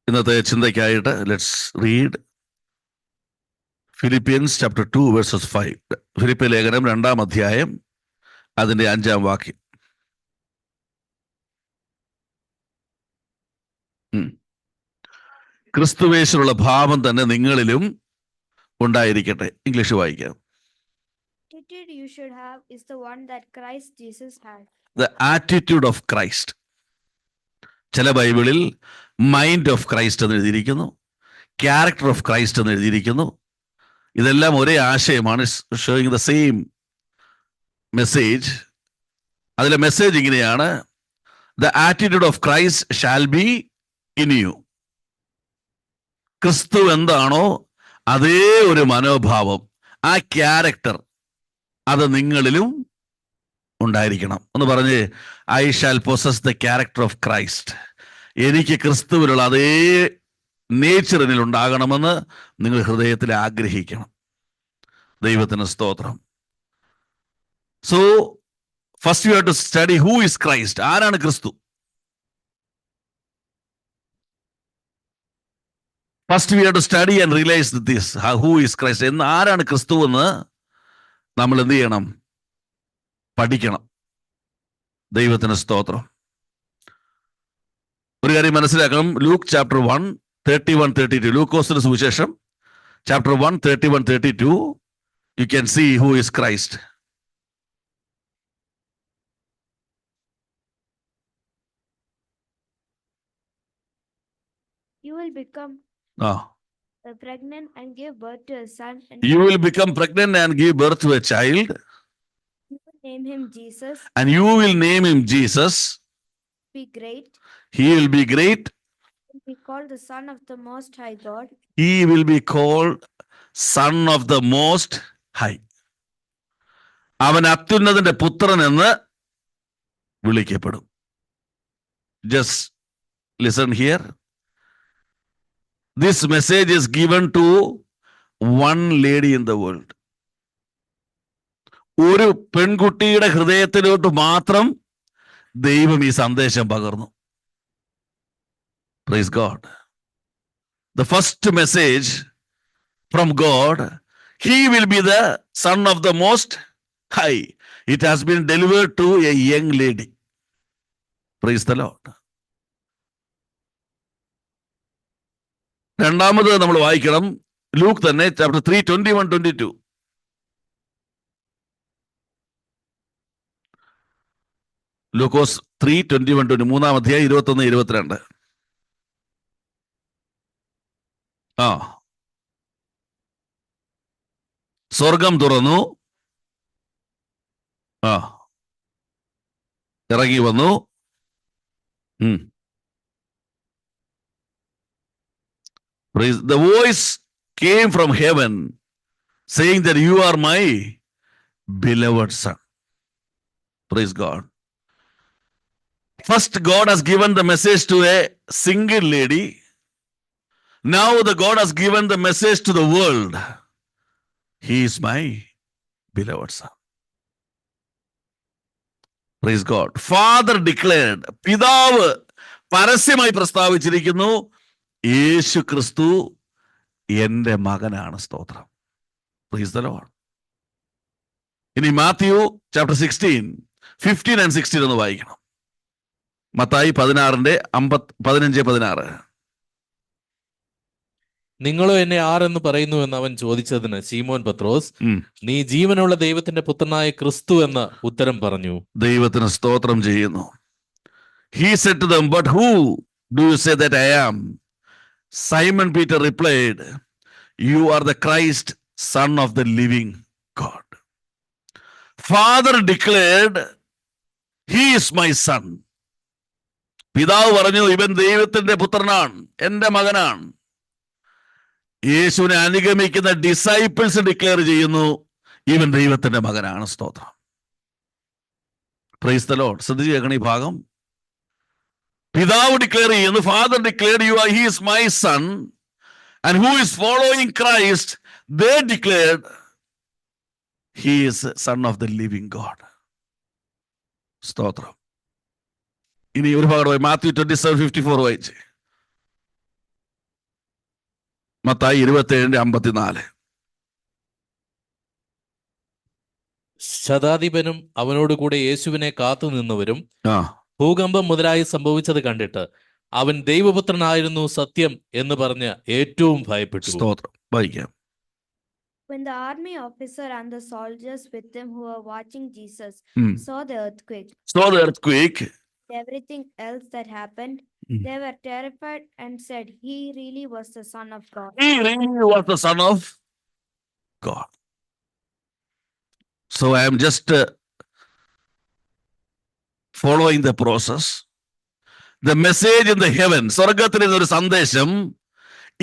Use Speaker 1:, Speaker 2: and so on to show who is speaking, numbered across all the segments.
Speaker 1: ഇന്നത്തെ ചിന്തയ്ക്കായിട്ട് let's read Philippians chapter 2 verses 5. ഫിലിപ്പിയ ലേഖനം 2-ാം അധ്യായം അതിൻ്റെ 5-ാം വാക്യം. ക്രിസ്തുവേശുള്ള ഭാവം തന്നെ നിങ്ങളിലും ഉണ്ടായിരിക്കട്ടെ. ഇംഗ്ലീഷ് വായിക്കാം.
Speaker 2: Attitude you should have is the one that Christ Jesus had.
Speaker 1: The attitude of Christ. ചില ബൈബിളിൽ മൈൻഡ് ഓഫ് ക്രൈസ്റ്റ് എന്ന് എഴുതിയിരിക്കുന്നു, ക്യാരക്ടർ ഓഫ് ക്രൈസ്റ്റ് എന്ന് എഴുതിയിരിക്കുന്നു. ഇതെല്ലാം ഒരേ ആശയമാണ്, ഷോയിങ് ദ സെയിം മെസ്സേജ്. അതിലെ മെസ്സേജ് ഇങ്ങനെയാണ്: the attitude of Christ shall be in you. ക്രിസ്തു എന്താണോ അതേ ഒരു മനോഭാവം, ആ ക്യാരക്ടർ അത് നിങ്ങളിലും ഉണ്ടായിരിക്കണം. ഒന്ന് പറഞ്ഞ്, I shall possess the character of Christ. എനിക്ക് ക്രിസ്തുവിലുള്ള അതേ നേച്ചറിനിൽ ഉണ്ടാകണമെന്ന് നിങ്ങൾ ഹൃദയത്തിൽ ആഗ്രഹിക്കണം. ദൈവത്തിന് സ്തോത്രം. So first you have to study who is Christ. ആരാണ് ക്രിസ്തു? First we have to study and realise this, who is Christ. എന്ന് ആരാണ് ക്രിസ്തു എന്ന് നമ്മൾ എന്ത് ചെയ്യണം? പഠിക്കണം. ദൈവത്തിന് സ്തോത്രം. ഒരു കാര്യം മനസ്സിലാക്കണം. ലൂക്ക് ചാപ്റ്റർ 1:31-32, ലൂക്കോസിന്റെ സുവിശേഷം chapter 1:31-32, you can see who is Christ.
Speaker 2: You will become pregnant and give birth to a son.
Speaker 1: You will become pregnant and give birth to a child.
Speaker 2: You will name him Jesus.
Speaker 1: And you will name him Jesus.
Speaker 2: Be great.
Speaker 1: He will be great.
Speaker 2: He will be called the Son of the Most High God.
Speaker 1: He will be called Son of the Most High. അവൻ അത്യുന്നതന്റെ പുത്രൻ എന്ന് വിളിക്കപ്പെടും. Just listen here. This message is given to one lady in the world. ഒരു പെൺകുട്ടിയുടെ ഹൃദയത്തിലോട്ട് മാത്രം ദൈവം ഈ സന്ദേശം പകർന്നു. Praise God. The first message from God, he will be the Son of the Most High. It has been delivered to a young lady. Praise the Lord. രണ്ടാമത് നമ്മൾ വായിക്കണം ലൂക്ക് തന്നെ, ചാപ്റ്റർ 3:21-22. ലൂക്കോസ് 3:21-22, 3-ാം അധ്യായം 21-22. സ്വർഗം തുറന്നു, ഇറങ്ങി വന്നു. The voice came from heaven saying that you are my beloved son. Praise God. First, God has given the message to a single lady. Now the God has given the message to the world. He is my beloved son. Praise God. Father declared, പിതാവ് പരസ്യമായി പ്രസ്താവിച്ചിരിക്കുന്നു, യേശു ക്രിസ്തു എന്റെ മകനാണ്. സ്തോത്രം. Praise the Lord. ഇനി Matthew chapter 16:15 and 16 ഒന്ന് വായിക്കണം. മത്തായി 16:15-16.
Speaker 3: നിങ്ങളോ എന്നെ ആരെന്ന് പറയുന്നു എന്ന് അവൻ ചോദിച്ചതിന് ശീമോൻ പത്രോസ്, നീ ജീവനുള്ള ദൈവത്തിന്റെ പുത്രനായ ക്രിസ്തു എന്ന് ഉത്തരം പറഞ്ഞു.
Speaker 1: ദൈവത്തിന് സ്തോത്രം ചെയ്യുന്നു. He said to them, but who do you say that I am? Simon Peter replied, you are the Christ, Son of the living God. Father declared, he is my son. പിതാവ് പറഞ്ഞു, ഇവൻ ദൈവത്തിന്റെ പുത്രനാണ്, എന്റെ മകനാണ്. യേശുവിനെ അനുഗമിക്കുന്ന ഡിസൈപ്പിൾസ് ഡിക്ലെയർ ചെയ്യുന്നു, ഇവൻ ദൈവത്തിന്റെ മകനാണ്. സ്തോത്രം. Praise the Lord. ശ്രദ്ധിച്ച് കേൾക്കണം ഈ ഭാഗം. പിതാവ് ഡിക്ലെയർ ചെയ്യുന്നു, father declared, he is my son. And who is following Christ, they declared, he is son of the living God. സ്തോത്രം. ഇനി ഒരു ഭാഗം മാത്യു 27:54 വായിച്ച്. മത്തായി 27:54.
Speaker 3: ശതാധിപനും അവനോട് കൂടെ യേശുവിനെ കാത്തു നിന്നവരും
Speaker 1: ആ
Speaker 3: ഭൂകമ്പം മുതലായി സംഭവിച്ചത് കണ്ടിട്ട് അവൻ ദൈവപുത്രനായിരുന്നു സത്യം എന്ന് പറഞ്ഞ് ഏറ്റവും ഭയപ്പെട്ടു.
Speaker 1: സ്തോത്രം. വായിക്കാം.
Speaker 2: When the army officer and the soldiers with him who were watching Jesus saw the earthquake, everything else that happened, they were terrified and said, "He really was the Son of God."
Speaker 1: He really was the Son of God. So I am just following the process. The message in the heaven, സ്വർഗത്തിൽ നിന്നൊരു സന്ദേശം,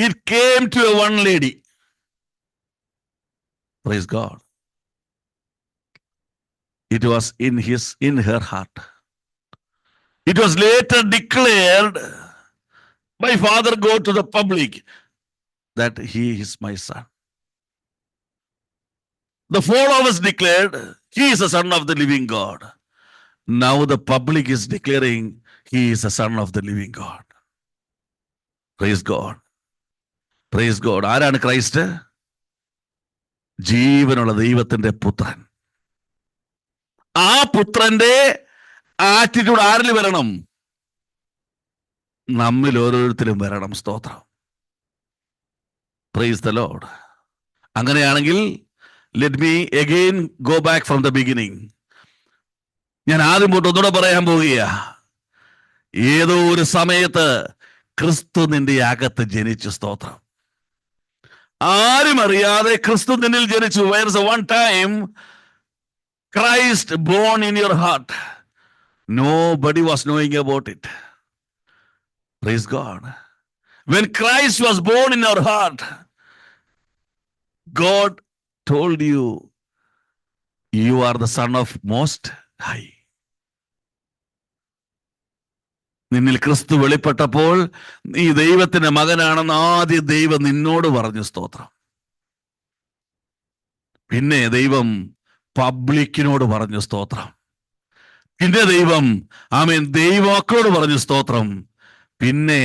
Speaker 1: it came to a one lady. Praise God. It was in her heart. It was later declared by Father God to the public that he is my son. The followers declared he is a son of the living God. Now the public is declaring he is a son of the living God. Praise God. Praise God. ആരാണ് Christ? ജീവനുള്ള ദൈവത്തിന്റെ പുത്രൻ. ആ പുത്രന്റെ attitude ആരിൽ വരണം? നമ്മിൽ ഓരോരുത്തരും വരണം. സ്തോത്രം. Praise the Lord. അങ്ങനെയാണെങ്കിൽ let me again go back from the beginning. ഞാൻ ആദ്യം തൊട്ട് ഒന്നുകൂടെ പറയാൻ പോവുകയാ. ഏതോ ഒരു സമയത്ത് ക്രിസ്തു നിന്റെ അകത്ത് ജനിച്ചു. സ്തോത്രം. ആരും അറിയാതെ ക്രിസ്തു നിന്നിൽ ജനിച്ചു. There is a one time Christ born in your heart. Nobody was knowing about it. Praise God. When Christ was born in your heart, God told you, you are the son of Most High. നിന്നിൽ ക്രിസ്തു വെളിപ്പെട്ടപ്പോൾ നീ ദൈവത്തിന്റെ മകനാണെന്ന് ആദ്യം ദൈവം നിന്നോട് പറഞ്ഞു. സ്തോത്രം. പിന്നെ ദൈവം പബ്ലിക്കിനോട് പറഞ്ഞു. സ്തോത്രം. പിന്നെ ദൈവം ദൈവമക്കളോട് പറഞ്ഞു. സ്തോത്രം. പിന്നെ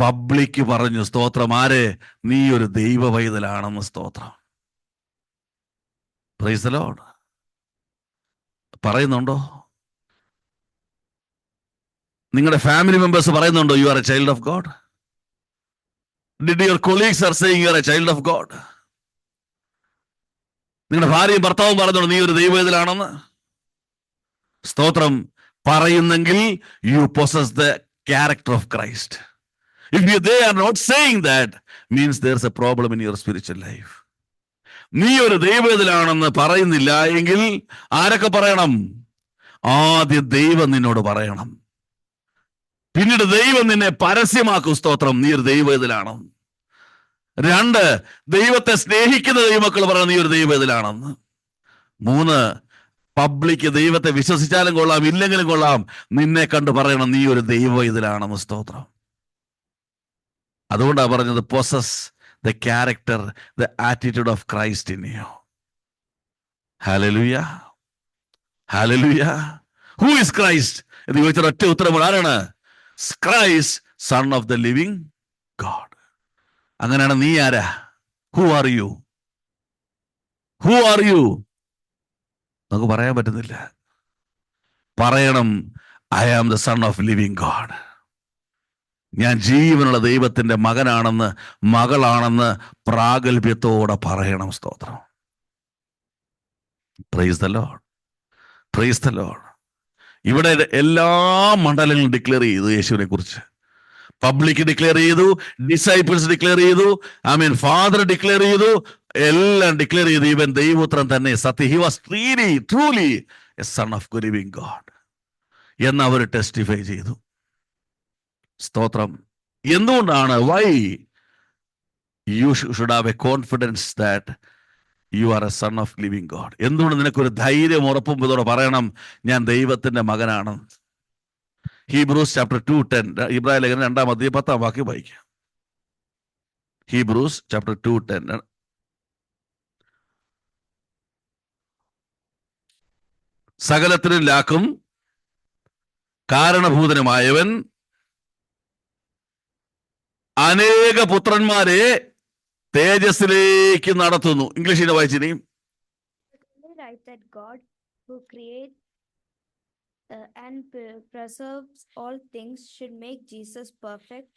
Speaker 1: പബ്ലിക്ക് പറഞ്ഞു. സ്തോത്രം. ആരെ? നീ ഒരു ദൈവ പൈതലാണെന്ന്. സ്തോത്രം. Praise the Lord. പറയുന്നുണ്ടോ? നിങ്ങളുടെ ഫാമിലി മെമ്പേഴ്സ് പറയുന്നുണ്ടോ you are a child of God? Did your colleagues are saying you are a child of God? നിങ്ങളുടെ ഭാര്യയും ഭർത്താവും പറയുന്നുണ്ടോ നീ ഒരു ദൈവവേദലാണെന്ന്? സ്തോത്രം. പറയുന്നെങ്കിൽ you possess the character of Christ. If they are not saying that, means there's a problem in your spiritual life. നീ ഒരു ദൈവവേദലാണെന്ന് പറയുന്നില്ല എങ്കിൽ ആരൊക്കെ പറയണം? ആദ്യം ദൈവം നിന്നോട് പറയണം. പിന്നീട് ദൈവം നിന്നെ പരസ്യമാക്കും. സ്തോത്രം. നീ ഒരു ദൈവവേദലാണ്. 2, ദൈവത്തെ സ്നേഹിക്കുന്ന ദൈവമക്കൾ പറയണം നീ ഒരു ദൈവവേദലാണെന്ന്. 3, പബ്ലിക് ദൈവത്തെ വിശ്വസിച്ചാലും കൊള്ളാം ഇല്ലെങ്കിലും കൊള്ളാം നിന്നെ കണ്ട് പറയണം നീ ഒരു ദൈവവേദലാണെന്ന്. സ്തോത്രം. അതുകൊണ്ടാണ് പറഞ്ഞത് possess the character, the attitude of Christ in you. Hallelujah. Hallelujah. Who is Christ എന്ന് ചോദിച്ചാൽ ഒറ്റ ഉത്തരം ആരാണ്? Christ, son of the living God. അങ്ങനെയാണ്. നീ ആരാ? Who are you? Who are you? നമുക്ക് പറയാൻ പറ്റുന്നില്ല. പറയണം I am the son of living God. ഞാൻ ജീവനുള്ള ദൈവത്തിന്റെ മകനാണെന്ന് മകളാണെന്ന് പ്രാഗൽഭ്യത്തോടെ പറയണം. സ്തോത്രം. Praise the lord. Praise the lord. ഇവിടെ എല്ലാ മണ്ഡലങ്ങളും ഡിക്ലെയർ ചെയ്തു യേശുവിനെ കുറിച്ച്. പബ്ലിക് ഡിക്ലെയർ ചെയ്തു, ഡിസൈപ്പിൾസ് ഡിക്ലെയർ ചെയ്തു, ഫാദർ ഡിക്ലെയർ ചെയ്തു, എല്ലാം ഡിക്ലെയർ ചെയ്തു. ഇവൻ ദൈവപുത്രൻ തന്നെ സത്യം. He was truly a son of the living God എന്ന് അവർ ടെസ്റ്റിഫൈ ചെയ്തു. സ്തോത്രം. എന്തുകൊണ്ടാണ്? Why you should have a confidence that you are a son of living God. എന്തുകൊണ്ട് നിനക്കൊരു ധൈര്യം ഉറപ്പും ഇതോടെ പറയണം ഞാൻ ദൈവത്തിന്റെ മകനാണ്? ഹീബ്രൂസ് ചാപ്റ്റർ 2:10, ഇബ്രായ ലേഖനം 2-ാം അധ്യായം 10-ാം വാക്യം വായിക്കാം. Hebrews chapter 2:10. സകലത്തിനും ലാക്കും കാരണഭൂതനുമായവൻ അനേക പുത്രന്മാരെ തേജസ്സിലേക്ക് നടത്തുന്നു. ഇംഗ്ലീഷിനെ വായിച്ചിനി.
Speaker 2: Write that God who creates and preserves all things should make Jesus perfect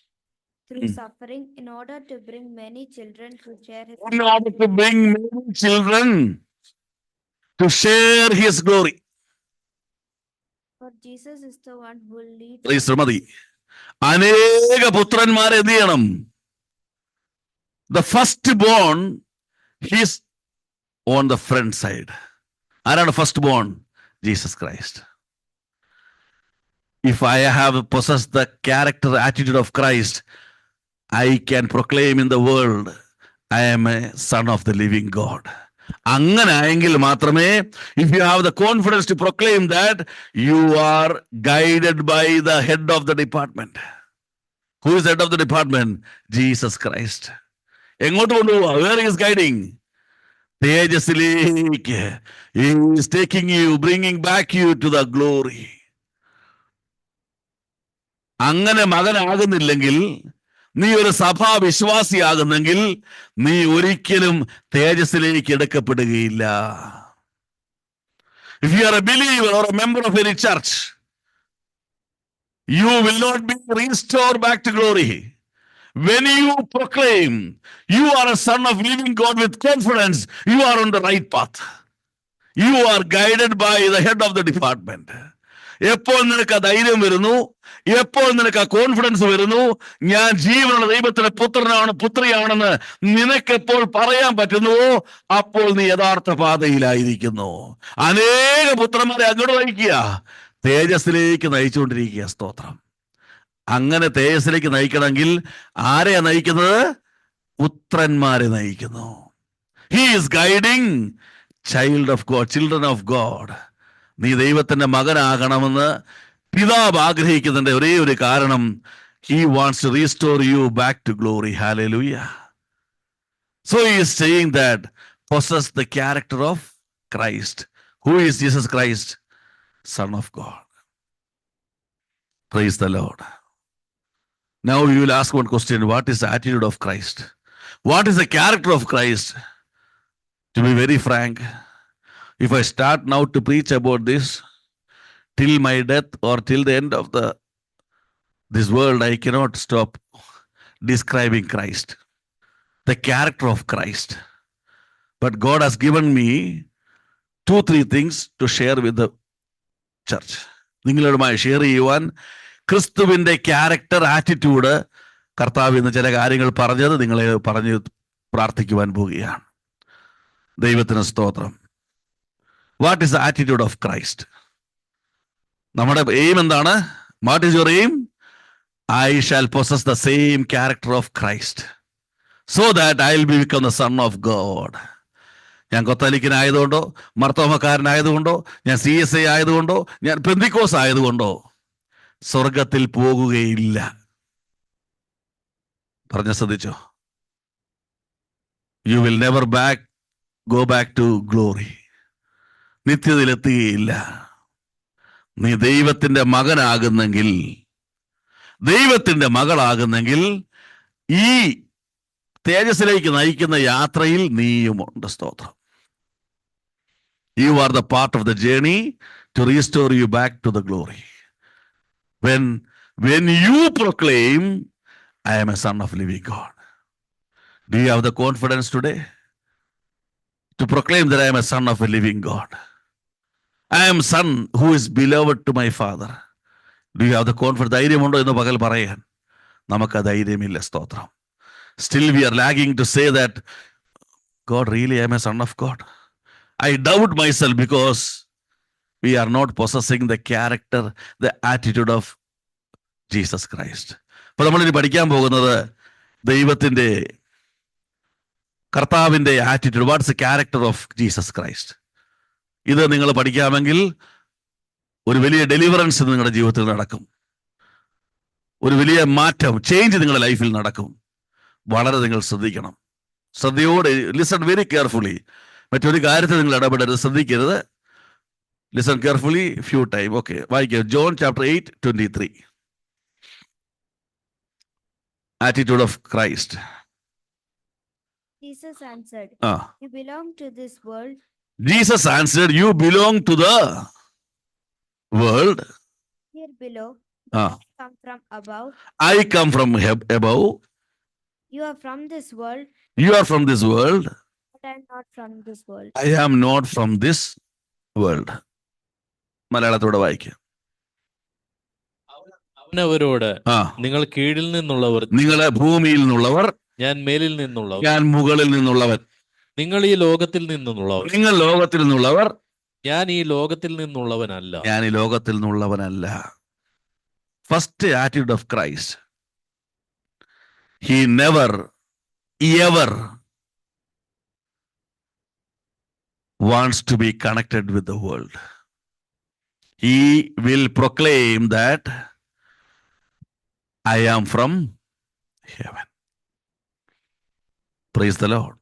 Speaker 2: through suffering in order to bring many children to share his
Speaker 1: In order to bring many children to share his glory.
Speaker 2: For Jesus is the one who leads.
Speaker 1: Shrimati അനേക പുത്രന്മാരെ എന്ത് ചെയ്യണം? The first born, he's on the front side. ആരാണ് first bone? Jesus Christ. If I have possessed the character, attitude of Christ, I can proclaim in the world, I am a son of the living God. അങ്ങനെ ആയെങ്കിൽ മാത്രമേ, if you have the confidence to proclaim that, you are guided by the head of the department. Who is the head of the department? Jesus Christ. എങ്ങോട്ട് കൊണ്ടുപോവാ? Where is guiding? തേജസ്സിലേക്ക്. He is taking you, bringing back you to the glory. അങ്ങനെ മകനാകുന്നില്ലെങ്കിൽ, നീ ഒരു സഭാ വിശ്വാസിയാകുന്നെങ്കിൽ, നീ ഒരിക്കലും തേജസ്സിലേക്ക് എടുക്കപ്പെടുകയില്ല. If you are a believer or a member of any church, you will not be restored back to glory. When you proclaim you are a son of living God with confidence, you are on the right path. You are guided by the head of the department. എപ്പോൾ നിനക്ക് ആ ധൈര്യം വരുന്നു, എപ്പോൾ നിനക്ക് ആ confidence വരുന്നു, ഞാൻ ജീവനുള്ള ദൈവത്തിന്റെ പുത്രിയാണെന്ന് നിനക്കെപ്പോൾ പറയാൻ പറ്റുന്നുവോ, അപ്പോൾ നീ യഥാർത്ഥ പാതയിലായിരിക്കുന്നു. അനേക പുത്രന്മാരെ അങ്ങോട്ട് നയിക്കുക, തേജസ്സിലേക്ക് നയിച്ചുകൊണ്ടിരിക്കുക. സ്തോത്രം. അങ്ങനെ തേജസ്സിലേക്ക് നയിക്കണമെങ്കിൽ ആരെയാ നയിക്കുന്നത്? പുത്രന്മാരെ നയിക്കുന്നു. He is guiding child of God, children of God. നീ ദൈവത്തിന്റെ മകനാകണമെന്ന് പിതാവ് ആഗ്രഹിക്കുന്നതിന്റെ ഒരേ ഒരു കാരണം, he wants to restore you back to glory. Hallelujah. So he is saying that possess the character of Christ. Who is Jesus Christ? Son of God. Praise the Lord. Now you will ask one question: what is the attitude of Christ? What is the character of Christ? To be very frank, if I start now to preach about this till my death or till the end of this world, I cannot stop describing Christ, the character of Christ. But God has given me 2-3 things to share with the church. നിങ്ങളുമായി share ചെയ്യുവാൻ ക്രിസ്തുവിന്റെ character, attitude, കർത്താവ് ഇന്ന് ചില കാര്യങ്ങൾ പറഞ്ഞത് നിങ്ങളെ പറഞ്ഞ് പ്രാർത്ഥിക്കുവാൻ പോവുകയാണ്. ദൈവത്തിന് സ്തോത്രം. What is the attitude of Christ? നമ്മുടെ എയിം എന്താണ്? What is your aim? I shall possess the same character of Christ so that I will become the son of God. ഞാൻ കൊത്താലിക്കനായതുകൊണ്ടോ, മർത്തോമക്കാരനായതുകൊണ്ടോ, ഞാൻ CSI ആയതുകൊണ്ടോ, ഞാൻ പെന്തിക്കോസ് ആയതുകൊണ്ടോ സ്വർഗത്തിൽ പോകുകയില്ല. പറഞ്ഞ ശ്രദ്ധിച്ചോ? You will never go back to glory. നിത്യതയിലെത്തുകയില്ല. നീ ദൈവത്തിന്റെ മകനാകുന്നെങ്കിൽ, ദൈവത്തിന്റെ മകളാകുന്നെങ്കിൽ, ഈ തേജസ്സിലേക്ക് നയിക്കുന്ന യാത്രയിൽ നീയുമുണ്ട്. സ്തോത്രം. You are the part of the journey to restore you back to the glory. When you proclaim, I am a son of living God. Do you have the confidence today to proclaim that I am a son of a living God? I am son who is beloved to my father. Do you have the confidence? ധൈര്യമുണ്ടോ എന്ന് പകൽ പറയാൻ? നമുക്ക് ആ ധൈര്യമില്ല. സ്തോത്രം. Still we are lagging to say that, God, really I am a son of God. I doubt myself because we are not possessing the character, the attitude of Jesus Christ. അപ്പോൾ നമ്മളിനി പഠിക്കാൻ പോകുന്നത് ദൈവത്തിന്റെ, കർത്താവിന്റെ attitude. What's the character of Jesus Christ? ഇത് നിങ്ങൾ പഠിക്കാമെങ്കിൽ ഒരു വലിയ ഡെലിവറൻസ് നിങ്ങളുടെ ജീവിതത്തിൽ നടക്കും. ഒരു വലിയ മാറ്റം, ചേഞ്ച് നിങ്ങളുടെ ലൈഫിൽ നടക്കും. വളരെ നിങ്ങൾ ശ്രദ്ധിക്കണം. ശ്രദ്ധയോടെ, ലിസൺ വെരി കെയർഫുള്ളി. മറ്റൊരു കാര്യത്തിൽ നിങ്ങൾ ഇടപെടരുത്, ശ്രദ്ധിക്കരുത്. Listen carefully, few time. Okay, വായിക്കുക. John chapter 8:23. Attitude of Christ.
Speaker 2: Jesus answered,
Speaker 1: Ah.
Speaker 2: You belong to this world.
Speaker 1: Jesus answered, you belong to the world.
Speaker 2: Here below,
Speaker 1: Ah.
Speaker 2: but I come from above.
Speaker 1: I come from above.
Speaker 2: You are from this world,
Speaker 1: You are from this world.
Speaker 2: but I am not from this world.
Speaker 1: I am not from this world. മലയാളത്തോടെ വായിക്കുക.
Speaker 3: അവനവരോട്,
Speaker 1: ആ,
Speaker 3: നിങ്ങൾ കീഴിൽ നിന്നുള്ളവർ,
Speaker 1: നിങ്ങളെ ഭൂമിയിൽ നിന്നുള്ളവർ,
Speaker 3: ഞാൻ മേലിൽ നിന്നുള്ളവർ.
Speaker 1: ഞാൻ മുകളിൽ നിന്നുള്ളവൻ.
Speaker 3: നിങ്ങൾ ഈ ലോകത്തിൽ നിന്നുള്ളവർ,
Speaker 1: നിങ്ങൾ ലോകത്തിൽ നിന്നുള്ളവർ,
Speaker 3: ഞാൻ ഈ ലോകത്തിൽ നിന്നുള്ളവനല്ല.
Speaker 1: ഞാൻ ഈ ലോകത്തിൽ നിന്നുള്ളവനല്ല. First attitude of Christ. He never ever wants to be connected with the world. He will proclaim that I am from heaven. Praise the Lord.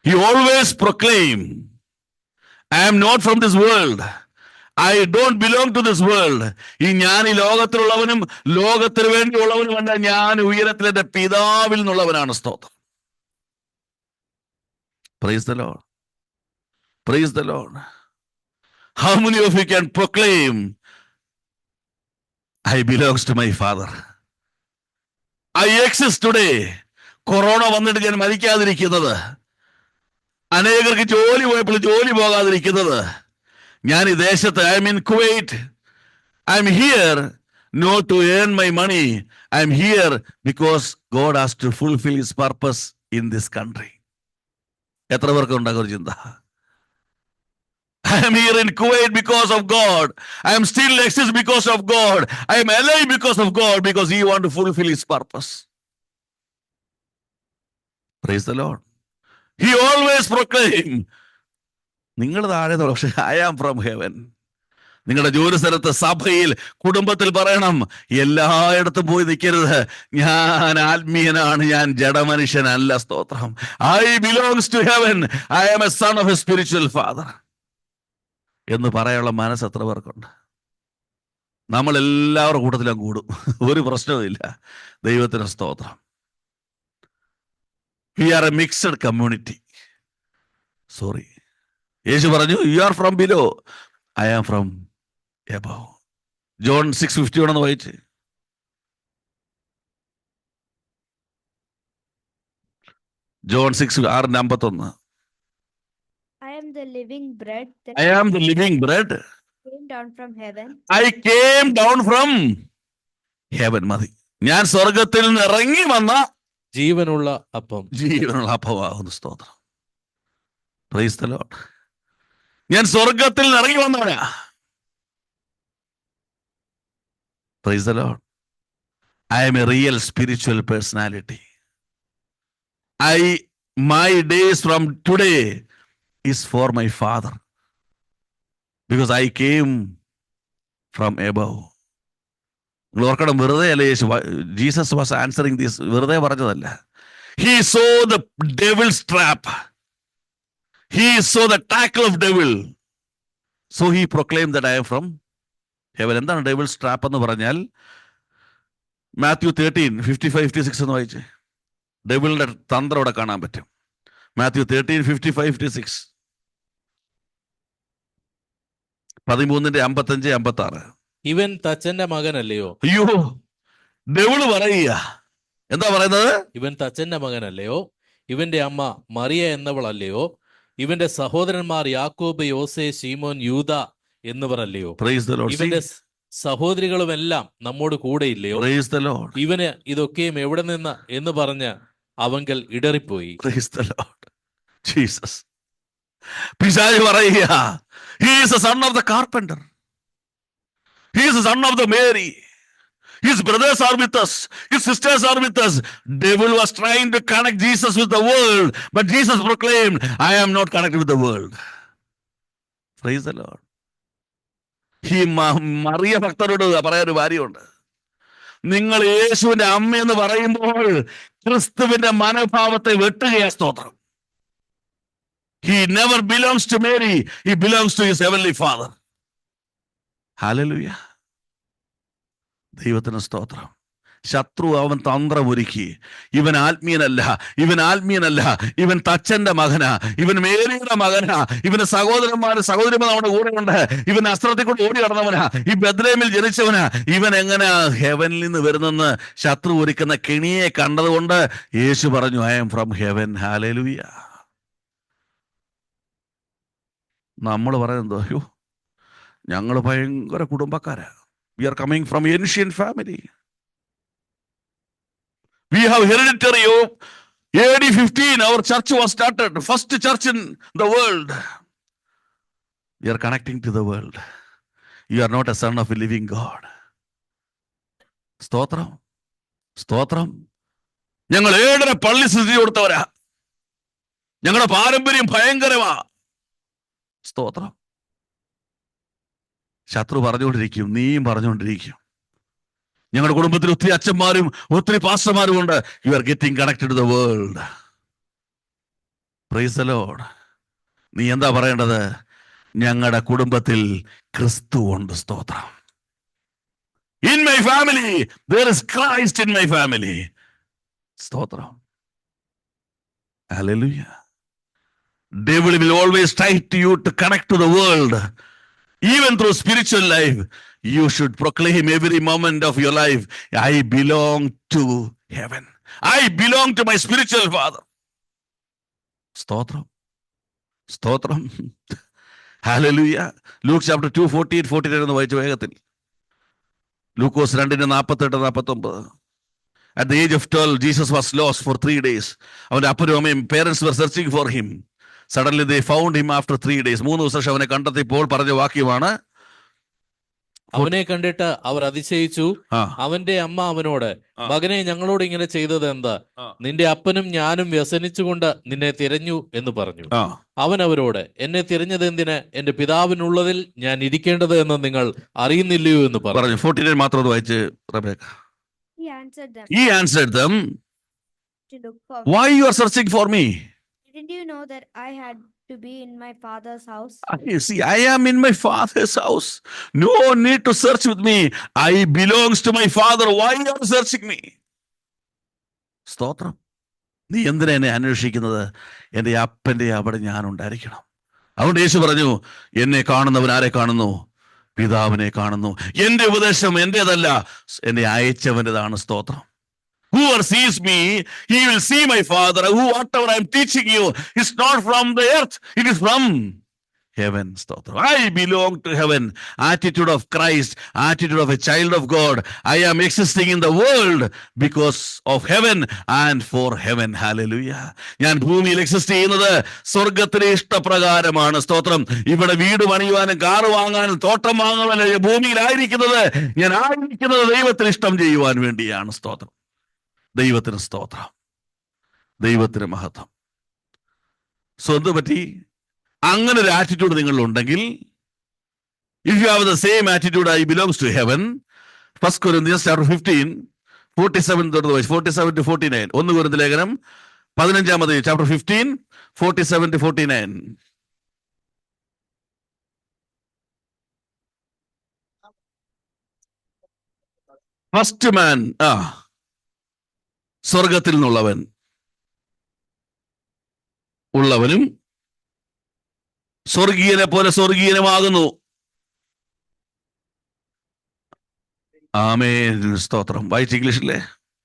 Speaker 1: He always proclaim, I am not from this world. I don't belong to this world. ഈ ഞാൻ ഈ ലോകത്തിലുള്ളവനും ലോകത്തിന് വേണ്ടിയുള്ളവനുമല്ല, ഞാൻ ഉയരത്തിൽ എൻ്റെ പിതാവിൽ നിന്നുള്ളവനാണ്. സ്തോത്രം. Praise the Lord. Praise the Lord. How many of you can proclaim, I belongs to my Father? I exist today. Corona വന്നിട്ട് ഞാൻ മരിക്കാതിരിക്കുന്നത്, അനേകർക്ക് ജോലി പോയപ്പോൾ ജോലി പോകാതിരിക്കുന്നത്, ഞാൻ ഈ ദേശത്ത്, I M in Kuwait, I am here not to earn my money. I am here because God has to fulfill his purpose in this country. എത്ര പേർക്ക് ഉണ്ടാകും ഒരു ചിന്ത? I am here in Kuwait because of God. I am still exist because of God. I am alive because of God, because he want to fulfill his purpose. Praise the Lord. He always proclaim, നിങ്ങൾ താഴെ, പക്ഷേ I am from heaven. നിങ്ങളുടെ ജോലി സ്ഥലത്ത്, സഭയിൽ, കുടുംബത്തിൽ പറയണം, എല്ലായിടത്തും പോയി നിൽക്കരുത്, ഞാൻ ആത്മീയനാണ്, ഞാൻ ജഡമനുഷ്യനല്ല. സ്തോത്രം. I belongs to heaven. I am a son of a spiritual father എന്ന് പറയാനുള്ള മനസ്സ് എത്ര പേർക്കുണ്ട്? നമ്മൾ എല്ലാവരുടെ കൂട്ടത്തിലും കൂടും, ഒരു പ്രശ്നവുമില്ല. ദൈവത്തിന് സ്തോത്രം. We are a mixed community. Sorry. യേശു പറഞ്ഞു, you are from below, I am from above. John 6:51 എന്ന് വായിച്ച്. John 6:51.
Speaker 2: I am the living bread that
Speaker 1: I am the living bread.
Speaker 2: came down from heaven.
Speaker 1: I came down from heaven. മതി. ഞാൻ സ്വർഗത്തിൽ നിന്ന് ഇറങ്ങി വന്ന
Speaker 3: ജീവനുള്ള അപ്പം,
Speaker 1: ജീവനുള്ള അപ്പമാകുന്നു. സ്തോത്രം. Praise the Lord. ഞാൻ സ്വർഗത്തിൽ നിന്ന് ഇറങ്ങി വന്നവനാ. Praise the Lord. I am a real spiritual personality. My days from today is for my Father, because I came from above. ഓർക്കണം, വെറുതെ അല്ല യേശു, ജീസസ് വാസ് ആൻസറിങ് ദിസ്, വെറുതെ പറഞ്ഞതല്ല. He saw the devil's trap. He saw the tackle of devil. So he proclaimed that I am from heaven. എന്താണ് devil's trap എന്ന് പറഞ്ഞാൽ? മാത്യു 13:55-56 എന്ന് വായിച്ചേ. ഡെവിളിന്റെ തന്ത്രം ഇവിടെ കാണാൻ പറ്റും. മാത്യു 13:55-56, 13:55-56.
Speaker 3: ഇവൻ തച്ചന്റെ മകനല്ലയോ?
Speaker 1: അയ്യോ, ഡെവിള് പറയുക. എന്താ പറയുന്നത്?
Speaker 3: ഇവൻ തച്ചന്റെ മകനല്ലയോ? ഇവന്റെ അമ്മ മറിയ എന്നവളല്ലയോ? ഇവന്റെ സഹോദരന്മാർ യാക്കോബ്, യോസെ, ശീമോൻ, യൂദ എന്നിവർ അല്ലയോ?
Speaker 1: Praise the Lord.
Speaker 3: ഇവന്റെ സഹോദരികളുമെല്ലാം നമ്മോട് കൂടെ ഇല്ലയോ?
Speaker 1: Praise the Lord.
Speaker 3: ഇവന് ഇതൊക്കെയും എവിടെ നിന്ന് എന്ന് പറഞ്ഞ് അവങ്കൽ ഇടറിപ്പോയി.
Speaker 1: Praise the Lord. Jesus. പിശാച് പറയുക, he is the son of the carpenter. He is the son of the Mary. His brothers are with us. His sisters are with us. Devil was trying to connect Jesus with the world, but Jesus proclaimed, I am not connected with the world. Praise the Lord. ഈ മറിയ ഭക്തരോട് പറയാനൊരു കാര്യമുണ്ട്. നിങ്ങൾ യേശുവിന്റെ അമ്മയെന്ന് പറയുമ്പോൾ ക്രിസ്തുവിന്റെ മനോഭാവത്തെ വെട്ടുകയാ. സ്തോത്രം. He never belongs to Mary. He belongs to his heavenly Father. Hallelujah. ദൈവത്തിന് സ്തോത്രം. ശത്രു അവൻ തന്ത്രമൊരുക്കി. ഇവൻ ആത്മീയനല്ല, ഇവൻ ആത്മീയനല്ല, ഇവൻ തച്ചന്റെ മകനാ, ഇവൻ മേരിയുടെ മകനാ, ഇവന് സഹോദരിമാർ നമ്മുടെ കൂടെ ഉണ്ട്, ഇവൻ അസ്ത്രത്തിൽ കൂടെ ഓടി നടന്നവനാ, ഈ ബെത്ലേമിൽ ജനിച്ചവനാ, ഇവൻ എങ്ങനെ ഹെവനിൽ നിന്ന് വരുന്നെന്ന് ശത്രു ഒരുക്കുന്ന കെണിയെ കണ്ടതുകൊണ്ട് യേശു പറഞ്ഞു, I am from heaven. Hallelujah. നമ്മൾ പറയുന്നത്, അയ്യോ ഞങ്ങൾ ഭയങ്കര കുടുംബക്കാരാ, we are coming from ancient family, we have hereditary of AD 15 our church was started, first church in the world. We are connecting to the world. You are not a son of a living God. സ്തോത്രം, സ്തോത്രം. ഞങ്ങൾ 7 പള്ളി സ്ഥിതി കൊടുത്തവരാ, ഞങ്ങളുടെ പാരമ്പര്യം ഭയങ്കരമാ. സ്തോത്രം. ശത്രു പറഞ്ഞുകൊണ്ടിരിക്കും, നീയും പറഞ്ഞുകൊണ്ടിരിക്കും. ഞങ്ങളുടെ കുടുംബത്തിൽ ഒത്തിരി അച്ഛന്മാരും ഒത്തിരി പാസ്റ്റർമാരും ഉണ്ട്. You are getting connected to the world. Praise the lord. നീ എന്താ പറയേണ്ടത്? ഞങ്ങളുടെ കുടുംബത്തിൽ ക്രിസ്തു ഉണ്ട്. സ്തോത്രം. In my family there is Christ in my family. സ്തോത്രം. Hallelujah. Devil will always try to you to connect to the world. Even through spiritual life, you should proclaim every moment of your life, I belong to heaven. I belong to my spiritual father. സ്തോത്രം, സ്തോത്രം. Hallelujah. Luke chapter 2, 48 എന്ന് വായിച്ചു വേഗത്തിൽ. ലൂക്കോസ് 2:48-49. At the age of 12, Jesus was lost for 3 days. അവന്റെ അപ്പനും അമ്മയും parents were searching for him. Suddenly they found him after 3 days. 3 ദിവസം ശേഷം അവനെ കണ്ടെത്തിയപ്പോൾ പറഞ്ഞ വാക്യമാണ്,
Speaker 3: അവനെ കണ്ടിട്ട് അവർ അതിശയിച്ചു.
Speaker 1: ആ,
Speaker 3: അവന്റെ അമ്മ അവനോട്,
Speaker 1: ആ.
Speaker 3: മകനെ, ഞങ്ങളോട് ഇങ്ങനെ ചെയ്തത് എന്താ?
Speaker 1: ആ.
Speaker 3: നിന്റെ അപ്പനും ഞാനും വ്യസനിച്ചുകൊണ്ട് നിന്നെ തിരഞ്ഞു എന്ന് പറഞ്ഞു.
Speaker 1: ആ,
Speaker 3: അവൻ അവരോട്, എന്നെ തിരഞ്ഞത് എന്തിന്? എന്റെ പിതാവിനുള്ളതിൽ ഞാൻ ഇരിക്കേണ്ടത് എന്ന് നിങ്ങൾ അറിയുന്നില്ലയോ എന്ന് പറഞ്ഞു.
Speaker 1: പറഞ്ഞു. 49 മാത്രം ഒന്ന് വായിച്ച് Rebecca.
Speaker 2: He answered them,
Speaker 1: He answered them,
Speaker 2: to look for
Speaker 1: why you are searching for me?
Speaker 2: Didn't you know that I had to be in my father's house?
Speaker 1: You see, I am in my father's house. No need to search with me. I belongs to my father. Why you are searching me? സ്തോത്രം. നീ എന്തിനാ എന്നെ അന്വേഷിക്കുന്നത്? എൻ്റെ അപ്പൻ്റെ അവിടെ ഞാൻ ഉണ്ടായിരിക്കണം. അതുകൊണ്ട് യേശു പറഞ്ഞു, എന്നെ കാണുന്നവൻ ആരെ കാണുന്നു? പിതാവിനെ കാണുന്നു. എൻ്റെ ഉപദേശം എൻ്റെതല്ല, എന്നെ അയച്ചവൻ്റെതാണ്. സ്തോത്രം. Whoever sees me, he will see my father. Whatever I am teaching you is not from the earth, it is from heaven. Stotram. I belong to heaven. Attitude of Christ, attitude of a child of God. I am existing in the world because of heaven and for heaven. Hallelujah. ഞാൻ ഭൂമിയിൽ exist ചെയ്യുന്നത് സ്വർഗത്തിലെ ഇഷ്ടപ്രകാരമാണ്. സ്തോത്രം. ഇവിടെ വീട് പണിയുവാനും car വാങ്ങാനും തോട്ടം വാങ്ങാനും ഭൂമിയിലായിരിക്കുന്നത്, ഞാൻ ആയിരിക്കുന്നത് ദൈവത്തിന് ഇഷ്ടം ചെയ്യുവാൻ വേണ്ടിയാണ്. സ്തോത്രം. ദൈവത്തിന് സ്തോത്രം, ദൈവത്തിന് മഹത്വം. സോ എന്ത് പറ്റി? അങ്ങനെ ഒരു ആറ്റിറ്റ്യൂഡ് നിങ്ങളിലുണ്ടെങ്കിൽ, if you have the same attitude, I belongs to heaven. 1 Corinthians chapter 15, 47-49. 1 Corinthians ലേഖനം 15 chapter 15, 47-49. ഫസ്റ്റ് മാൻ, സ്വർഗത്തിൽ നിന്നുള്ളവൻ ഉള്ളവനും സ്വർഗീയനെ പോലെ സ്വർഗീയനുമാകുന്നു. ആമേൻ. സ്തോത്രം. വായിച്ച് ഇംഗ്ലീഷിലെ.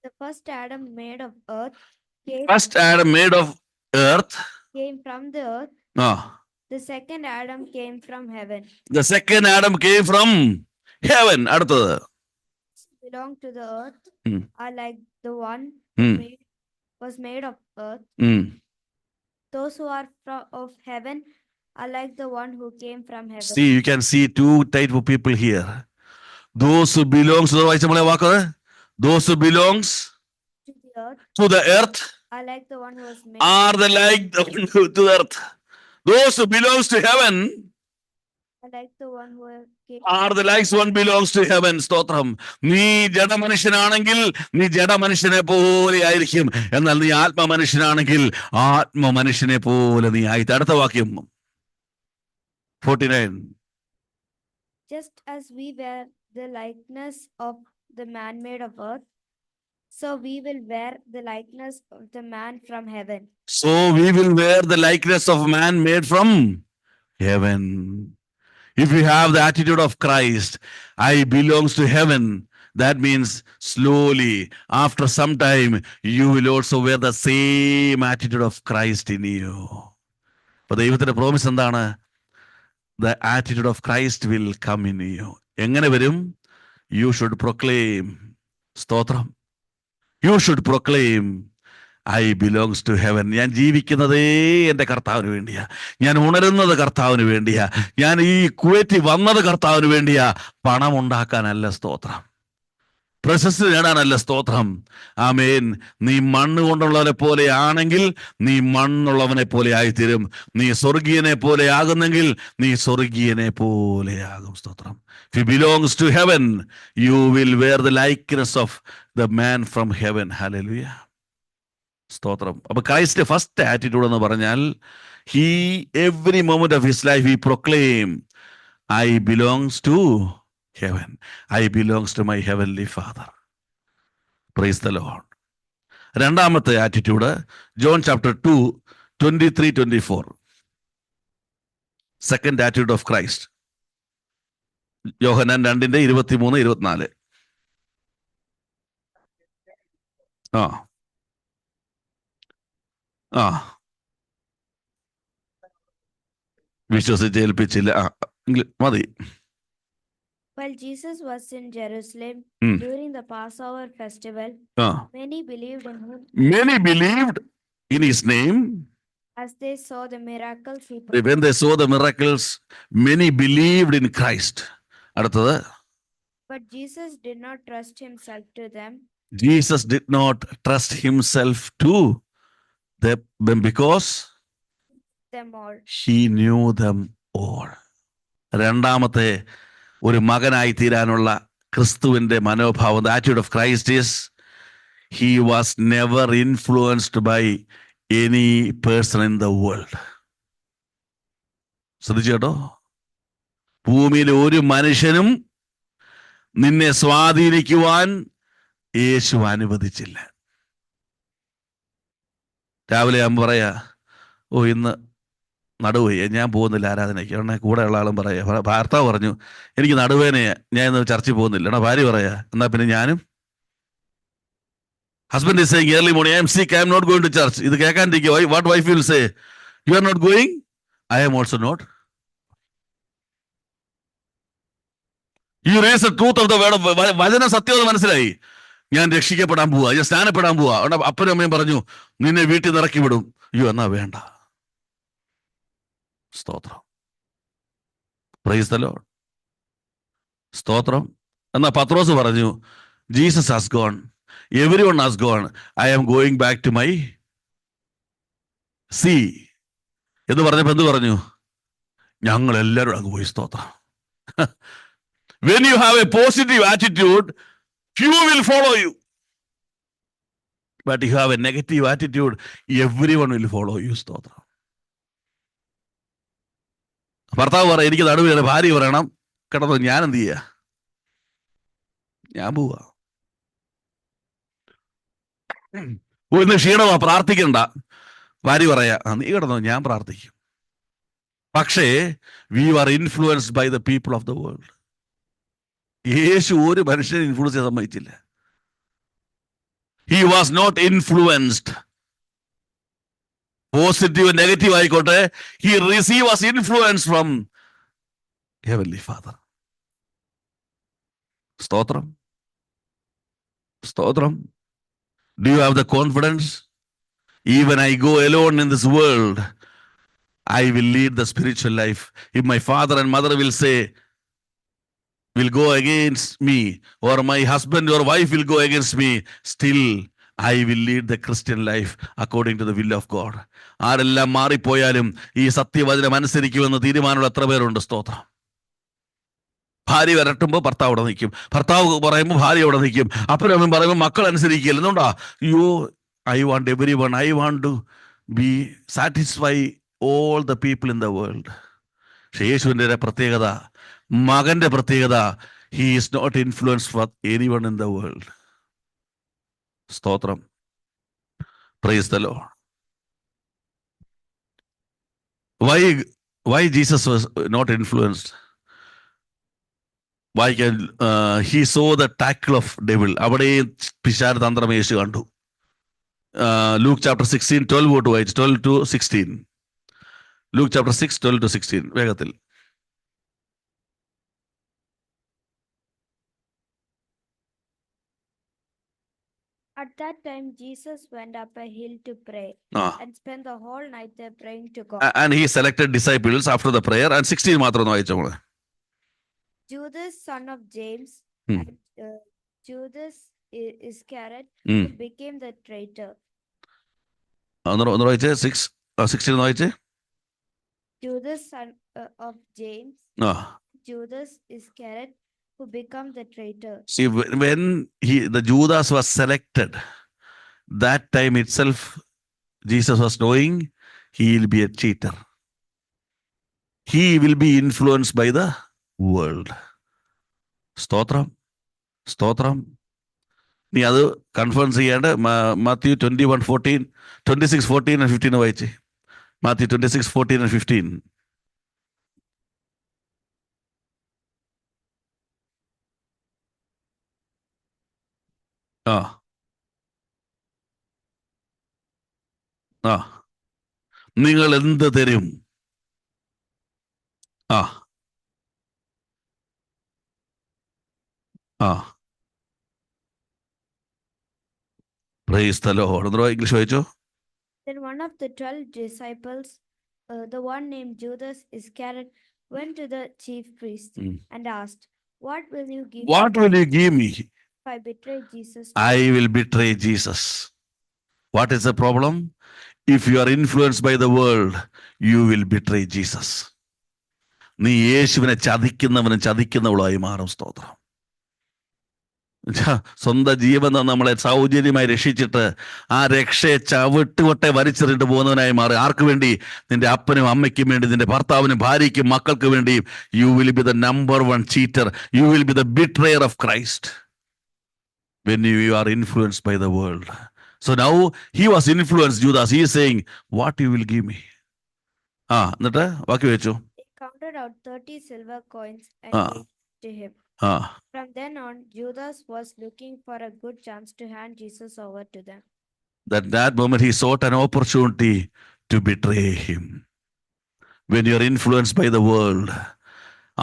Speaker 2: The first Adam made of earth came,
Speaker 1: First Adam made of earth.
Speaker 2: came from the earth. The second Adam came from heaven.
Speaker 1: The second Adam came from heaven. അടുത്തത്.
Speaker 2: Belong to the earth are like the one
Speaker 1: Hmm.
Speaker 2: was made of earth.
Speaker 1: Hmm.
Speaker 2: Those who are of heaven are like the one who came from heaven.
Speaker 1: See, you can see 2 types of people here. Those who belongs to the വായിച്ച നമ്മളെ വാക്ക്. Those who belongs to the earth
Speaker 2: are like the one who was made.
Speaker 1: Are the like the one to the earth. Those who belongs to heaven
Speaker 2: are like the one who came.
Speaker 1: Are the likes one belongs to heaven. സ്തോത്രം. നീ ജഡമനുഷ്യനാണെങ്കിൽ നീ ജഡമനുഷ്യനെ പോലെ ആയിരിക്കും. എന്നാൽ നീ ആത്മമനുഷ്യനാണെങ്കിൽ ആത്മമനുഷ്യനെ പോലെ നീ ആയി. അടുത്ത വാക്യം 49.
Speaker 2: Just as we were the likeness of the man made of earth, So we will wear the likeness of the man from heaven.
Speaker 1: So we will wear the likeness of man made from heaven. If you have the attitude of Christ, I belongs to heaven, that means slowly, after some time, you will also wear the same attitude of Christ in you. അപ്പൊ ദൈവത്തിന്റെ promise എന്താണ്? The attitude of Christ will come in you. എങ്ങനെ വരും? You should proclaim. സ്തോത്രം. You should proclaim, I belongs to heaven. ഞാൻ ജീവിക്കുന്നതേ എൻ്റെ കർത്താവിന് വേണ്ടിയാ. ഞാൻ ഉണരുന്നത് കർത്താവിന് വേണ്ടിയാ. ഞാൻ ഈ കുവൈറ്റിൽ വന്നത് കർത്താവിന് വേണ്ടിയാ. പണം ഉണ്ടാക്കാനല്ല സ്തോത്രം. പ്രശസ്തി നേടാനല്ല സ്തോത്രം. ആമേൻ. നീ മണ്ണ് കൊണ്ടുള്ളവനെ പോലെ ആണെങ്കിൽ നീ മണ്ണുള്ളവനെ പോലെ ആയിത്തീരും. നീ സ്വർഗീയനെ പോലെ ആകുന്നെങ്കിൽ നീ സ്വർഗീയനെ പോലെ ആകും. സ്തോത്രം. If you belongs to heaven, you will wear the likeness of the man from heaven. Hallelujah. സ്തോത്രം. അപ്പൊ ക്രൈസ്റ്റ് ഫസ്റ്റ് ആറ്റിറ്റ്യൂഡ് എന്ന് പറഞ്ഞാൽ he every moment of his life he proclaim, I belongs to heaven. I belongs to my heavenly Father. Praise the Lord. രണ്ടാമത്തെ attitude John chapter 2 23-24. Second attitude of Christ. Yohannan 2:23-24. ആ ആ വിശ്വസിച്ച് ഏൽപ്പിച്ചില്ല. മതി.
Speaker 2: While Jesus was in Jerusalem
Speaker 1: Hmm.
Speaker 2: during the Passover festival, many believed in him
Speaker 1: Many believed in his name.
Speaker 2: as they saw the miracles he
Speaker 1: When
Speaker 2: performed.
Speaker 1: they saw the miracles, many believed in Christ. അടുത്തത്,
Speaker 2: But Jesus did not trust himself to them
Speaker 1: Jesus did not trust himself to them because
Speaker 2: all.
Speaker 1: he knew them all. രണ്ടാമത്തെ ഒരു മകനായി തീരാനുള്ള ക്രിസ്തുവിന്റെ മനോഭാവം, the attitude of Christ is he was never influenced by any person in the world. ശ്രദ്ധിച്ചു കേട്ടോ. ഭൂമിയിലെ ഒരു മനുഷ്യനും നിന്നെ സ്വാധീനിക്കുവാൻ യേശു അനുവദിച്ചില്ല. രാവിലെ ഞാൻ പറയാ, ഓ ഇന്ന് നടുവേ ഞാൻ പോകുന്നില്ല ആരാധനയ്ക്ക്. ഉടനെ കൂടെയുള്ള ആളും പറയാ, ഭർത്താവ് പറഞ്ഞു എനിക്ക് നടുവേനയാ, ഞാൻ ഇന്ന് ചർച്ചിൽ പോകുന്നില്ല. എന്നാ ഭാര്യ പറയാ, എന്നാ പിന്നെ ഞാനും. Husband is saying early morning, I am sick, I am not going to church. ഇത് കേൾക്കാണ്ടിരിക്കുക. What wife will say? You are not going, I am also not. You raise the truth of the word of വചന സത്യത മനസ്സിലായി. ഞാൻ രക്ഷിക്കപ്പെടാൻ പോവാ, ഞാൻ സ്നാനപ്പെടാൻ പോവാ. അപ്പനും അമ്മയും പറഞ്ഞു നിന്നെ വീട്ടിൽ നിന്ന് ഇറക്കി വിടും. അയ്യോ എന്നാ വേണ്ട. സ്തോത്രം. Praise the lord. സ്തോത്രം. എന്നാ പത്രോസ് പറഞ്ഞു Jesus has gone, everyone has gone, I am going back to my sea എന്ന് പറഞ്ഞപ്പോ എന്ത് പറഞ്ഞു? ഞങ്ങൾ എല്ലാവരും അങ്ങ് പോയി. സ്തോത്രം. When you have a positive attitude, few will follow you. But if you have a negative attitude, everyone will follow you. സ്തോത്രം. ഭർത്താവ് പറയാം എനിക്ക് നടുവിലാണ്, ഭാര്യ പറയണം കിടന്നു, ഞാൻ എന്ത് ചെയ്യാ, ഞാൻ പോവാ. ഇന്ന് ക്ഷീണമാ, പ്രാർത്ഥിക്കണ്ട. ഭാര്യ പറയാ നീ കിടന്നോ, ഞാൻ പ്രാർത്ഥിക്കും. പക്ഷേ we are influenced by the people of the world. യേശു ഒരു മനുഷ്യനെ ഇൻഫ്ലുവൻസ് ചെയ്യാൻ സമ്മതിച്ചില്ല. He was not influenced. Positive negative ആയിക്കോട്ടെ, he was influenced from Heavenly Father. സ്തോത്രം. സ്തോത്രം. Do you have the confidence? Even I go alone in this world, I will lead the spiritual life. If my father and mother will say, will go against me, or my husband or wife will go against me, still I will lead the Christian life according to the will of God. ആരെല്ലാം മാറിപ്പോയാലും ഈ സത്യവചനം അനുസരിക്കുമെന്ന് തീരുമാനമുള്ള എത്ര പേരുണ്ട്? സ്തോത്രം. ഭാര്യ വരട്ടുമ്പോൾ ഭർത്താവ് അവിടെ നിൽക്കും, ഭർത്താവ് പറയുമ്പോൾ ഭാര്യ അവിടെ നിൽക്കും, അപ്പനും അമ്മയും പറയുമ്പോൾ മക്കൾ അനുസരിക്കില്ല. എന്തുകൊണ്ടാ? I want everyone, I want to be satisfy all the people in the world. പക്ഷേ യേശുവിൻ്റെ പ്രത്യേകത, മകന്റെ പ്രത്യേകത, he is not influenced for anyone in the world. സ്തോത്രം. Praise the Lord. Why Jesus was not influenced? വായിക്കാൻ he saw the tackle of devil. അവിടെ പിശാച് തന്ത്രം യേശു കണ്ടു. Luke chapter 16, 12 വായിച്ചു, 12 to 16. Luke chapter 6, 12 to 16 വേഗത്തിൽ.
Speaker 2: At that time, Jesus went up a hill to pray and spent the whole night there praying to God.
Speaker 1: And he selected disciples after the prayer. And 16 മാത്രം ഒന്ന് വായിച്ചോ.
Speaker 2: Judas, son of James, and Judas Iscariot, who became the traitor.
Speaker 1: ഒന്ന് വായിച്ചേ, 16 ഒന്ന് വായിച്ചേ.
Speaker 2: Judas, son of James, Judas Iscariot, who became the traitor.
Speaker 1: See, when the Judas was selected, that time itself, Jesus was knowing he will be a cheater. He will be influenced by the world. സ്തോത്രം, സ്തോത്രം. നീ അത് confirm ചെയ്യേണ്ട Mathew 21:14, 26:14 and 15 വായിച്ചേ. Mathew 26:14 and 15. നിങ്ങൾ എന്ത് തരും? Price the Lord. English വായിച്ചോ.
Speaker 2: Then one of the 12 disciples, the one named Judas Iscariot, went to the chief priest and asked, "What will you give?
Speaker 1: What will you give me
Speaker 2: if I betray Jesus?"
Speaker 1: I will betray Jesus. What is the problem? If you are influenced by the world, you will betray Jesus. നീ യേശുവിനെ ചതിക്കുന്നവനും ചതിക്കുന്നവളായി മാറും. സ്തോത്രം. സ്വന്തം ജീവൻ നമ്മളെ സൗജന്യമായി രക്ഷിച്ചിട്ട് ആ രക്ഷയെ ചവിട്ടുകൊട്ടെ വലിച്ചെറിഞ്ഞിട്ട് പോകുന്നവനായി മാറി. ആർക്ക് വേണ്ടി? നിന്റെ അപ്പനും അമ്മയ്ക്കും വേണ്ടി, നിന്റെ ഭർത്താവിനും ഭാര്യയ്ക്കും മക്കൾക്ക് വേണ്ടി. You will be the number 1 cheater. You will be the betrayer of Christ when you are influenced by the world. So now he was influenced, Judas. He is saying, what you will give me? എന്നിട്ട് ബാക്കി വെച്ചു.
Speaker 2: They counted out 30 silver coins and gave to him. From then on, Judas was looking for a good chance to hand Jesus over to them.
Speaker 1: That moment he sought an opportunity to betray him. When you are influenced by the world,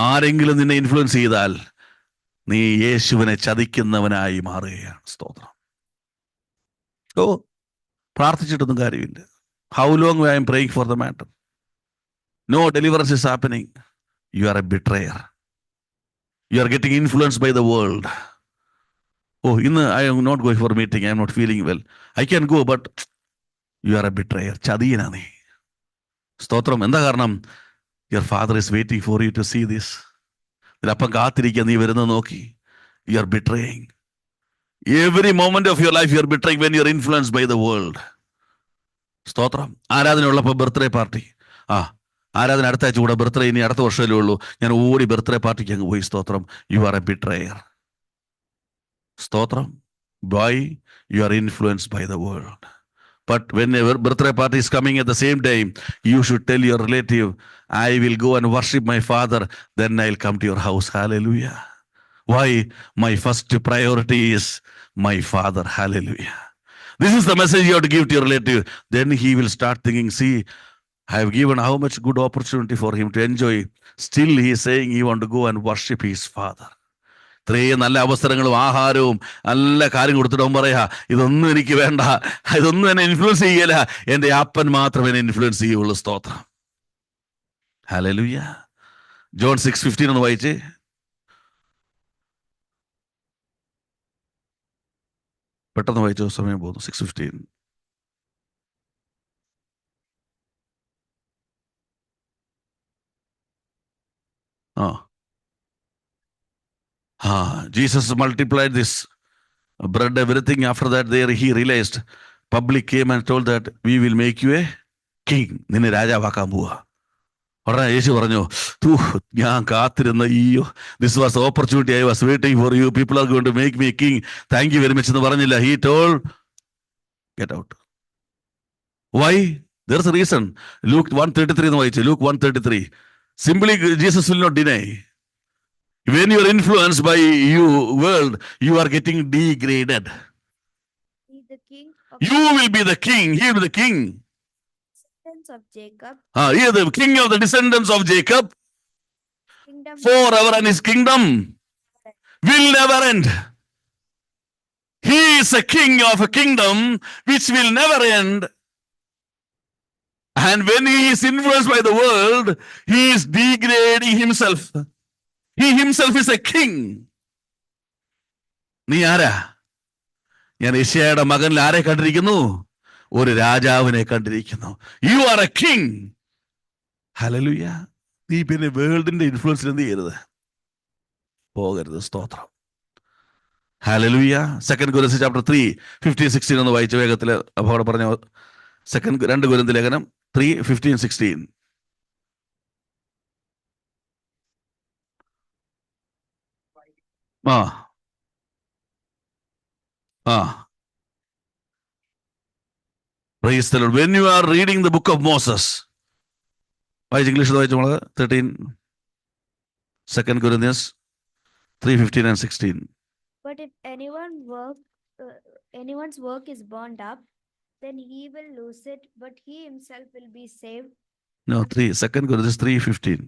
Speaker 1: ആരെങ്കിലും നിന്നെ influence ചെയ്താൽ നീ യേശുവിനെ ചതിക്കുന്നവനായി മാറുകയാണ്. സ്തോത്രം. പ്രാർത്ഥിച്ചിട്ടൊന്നും കാര്യമില്ല. How long I am praying for the matter? No deliverance is happening. You are a betrayer. You are getting influenced by the world. ഇന്ന് I am not going for a meeting. I am not feeling well. I can go, but you are a betrayer. ചതിയനാ നീ. സ്തോത്രം. എന്താ കാരണം? Your father is waiting for you to see this. അപ്പം കാത്തിരിക്കുക നീ വരുന്നത് നോക്കി. You are betraying. Every moment of your life you are betraying when you are influenced by the world. സ്തോത്രം. ആരാധന ഉള്ളപ്പോൾ ബർത്ത്ഡേ പാർട്ടി. ആരാധന അടുത്ത ആഴ്ച കൂടെ ബർത്ത്ഡേ, ഇനി അടുത്ത വർഷമല്ലേ ഉള്ളൂ, ഞാൻ ഓടി ബർത്ത്ഡേ പാർട്ടിക്ക് അങ്ങ് പോയി. സ്തോത്രം. U are A ബിട്രയർ. സ്തോത്രം. Why? You are influenced by the world. But whenever birthday party is coming at the same time, you should tell your relative, I will go and worship my father, then I'll come to your house. Hallelujah. Why? My first priority is my father. Hallelujah. This is the message you have to give to your relative. Then he will start thinking, see, I have given how much good opportunity for him to enjoy. Still he is saying he want to go and worship his father. ഇത്രയും നല്ല അവസരങ്ങളും ആഹാരവും നല്ല കാര്യം കൊടുത്തിട്ട് പറയാ, ഇതൊന്നും എനിക്ക് വേണ്ട, ഇതൊന്നും എന്നെ ഇൻഫ്ലുവൻസ് ചെയ്യല, എൻ്റെ അപ്പൻ മാത്രമേ എന്നെ ഇൻഫ്ലുവൻസ് ചെയ്യുള്ളൂ. സ്തോത്രം. ഹല്ലേലൂയ. ജോൺ 6:15 ഒന്ന് വായിച്ചേ. പെട്ടെന്ന് വായിച്ചോ, സമയം പോകുന്നു. 6:15. Jesus multiplied this bread, everything. After that, there he realized, public came and told that we will make you a king. നിന്നെ രാജാവാക്കാൻ പോവാ. ഉടനെ യേശു പറഞ്ഞു, ഞാൻ കാത്തിരുന്ന this was the opportunity I was waiting for you. People are going to make me king. Thank you very much എന്ന് പറഞ്ഞില്ല. He told, Get out. Why? There's a reason. Luke 1:33 എന്ന് വായിച്ചു. Luke 1:33. Simply, Jesus will not deny. When you are influenced by you world, you are getting degraded.
Speaker 2: He the king of
Speaker 1: You will be the king. He will be the king.
Speaker 2: descendants of Jacob,
Speaker 1: He is the king of the descendants of Jacob
Speaker 2: kingdom
Speaker 1: forever, and his kingdom will never end. He is a king of a kingdom which will never end. And when he is influenced by the world, he is degrading himself. He himself is a king. നീ ആരാ? ഞാൻ യെശയ്യായുടെ മകനിൽ ആരെ കണ്ടിരിക്കുന്നു? ഒരു രാജാവിനെ കണ്ടിരിക്കുന്നു. U are A king. Hallelujah. നീ പിന്നെ വേൾഡിന്റെ ഇൻഫ്ലുവൻസിൽ എന്ത് ചെയ്യരുത്? പോകരുത്. സ്തോത്രം. ഹല്ലേലൂയ. 2 Corinthians chapter 3, 15-16 ഒന്ന് വായിച്ച വേഗത്തിൽ അപകടം പറഞ്ഞ 2 Corinthians ലേഖനം 3:15-16. Praise the Lord. When you are reading the book of Moses, വായിച്ച ഇംഗ്ലീഷിൽ വായിച്ച നമ്മൾ 2 Corinthians 3:15 and 16.
Speaker 2: But if anyone's work is burned up, then he will lose it, but he himself will be saved.
Speaker 1: No, 2 Corinthians 3:15.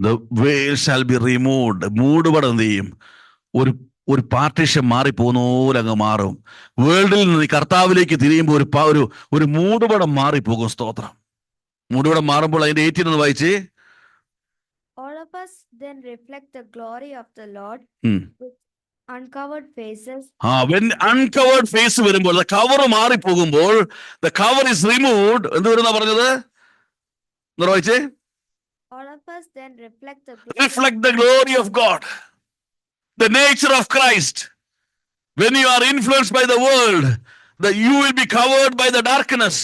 Speaker 1: The veil shall be removed. മൂടുപടം എന്ത് ചെയ്യും? ഒരു partition മാറിപ്പോകുന്ന പോലെ അങ്ങ് മാറും. വേൾഡിൽ നിന്ന് കർത്താവിലേക്ക് തിരിയുമ്പോൾ ഒരു മൂടുപടം മാറിപ്പോകും. സ്തോത്രം. മൂടുപടം മാറുമ്പോൾ അതിന്റെ 18 ഒന്ന് വായിച്ചേ.
Speaker 2: All of us then reflect the glory of the Lord with uncovered faces.
Speaker 1: When uncovered face വരുമ്പോൾ, the cover മാറിപ്പോകുമ്പോൾ, the cover is removed. എന്ത് വരുന്ന പറഞ്ഞത്? എന്താ വായിച്ചേ?
Speaker 2: All of us then reflect
Speaker 1: the glory of God, the nature of Christ. When you are influenced by the world, you will be covered by the darkness.